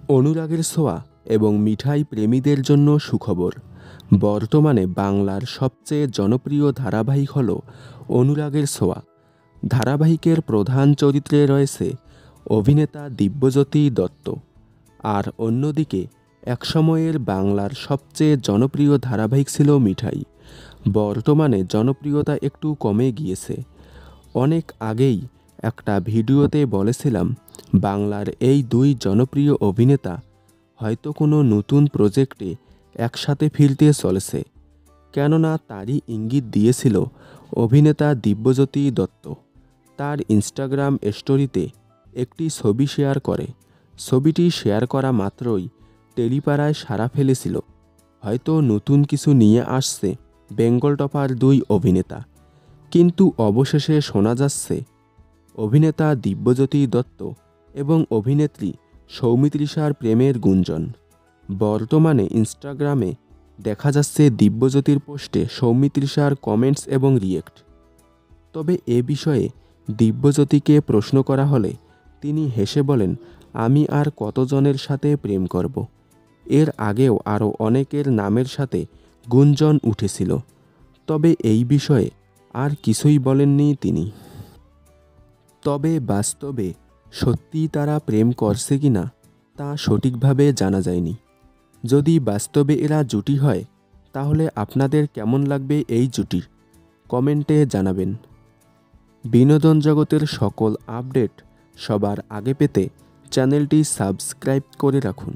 অনুরাগের ছোঁয়া এবং মিঠাই প্রেমীদের জন্য সুখবর। বর্তমানে বাংলার সবচেয়ে জনপ্রিয় ধারাবাহিক হল অনুরাগের ছোঁয়া। ধারাবাহিকের প্রধান চরিত্রে রয়েছে অভিনেতা দিব্যজ্যোতি দত্ত। আর অন্যদিকে একসময়ের বাংলার সবচেয়ে জনপ্রিয় ধারাবাহিক ছিল মিঠাই। বর্তমানে জনপ্রিয়তা একটু কমে গিয়েছে। অনেক আগেই একটা ভিডিওতে বলেছিলাম বাংলার এই দুই জনপ্রিয় অভিনেতা হয়তো কোনো নতুন প্রজেক্টে একসাথে ফিরতে চলেছে, কেননা তারই ইঙ্গিত দিয়েছিল অভিনেতা দিব্যজ্যোতি দত্ত। তার ইনস্টাগ্রাম স্টোরিতে একটি ছবি শেয়ার করে। ছবিটি শেয়ার করা মাত্রই টেলিপাড়ায় সাড়া ফেলেছিল, হয়তো নতুন কিছু নিয়ে আসছে বেঙ্গল টপার দুই অভিনেতা। কিন্তু অবশেষে শোনা যাচ্ছে অভিনেতা দিব্যজ্যোতি দত্ত এবং অভিনেত্রী সৌমিত্রিষার প্রেমের গুঞ্জন। বর্তমানে ইনস্টাগ্রামে দেখা যাচ্ছে দিব্যজ্যোতির পোস্টে সৌমিত্রিষার কমেন্টস এবং রিয়েক্ট। তবে এ বিষয়ে দিব্যজ্যোতিকে প্রশ্ন করা হলে তিনি হেসে বলেন, আমি আর কতজনের সাথে প্রেম করব। এর আগেও আরও অনেকের নামের সাথে গুঞ্জন উঠেছিল, তবে এই বিষয়ে আর কিছুই বলেননি তিনি। তবে বাস্তবে সত্যি তারা প্রেম করছে কিনা তা সঠিকভাবে জানা যায়নি। যদি বাস্তবে এরা জুটি হয় তাহলে আপনাদের কেমন লাগবে এই জুটি, কমেন্টে জানাবেন। বিনোদন জগতের সকল আপডেট সবার আগে পেতে চ্যানেলটি সাবস্ক্রাইব করে রাখুন।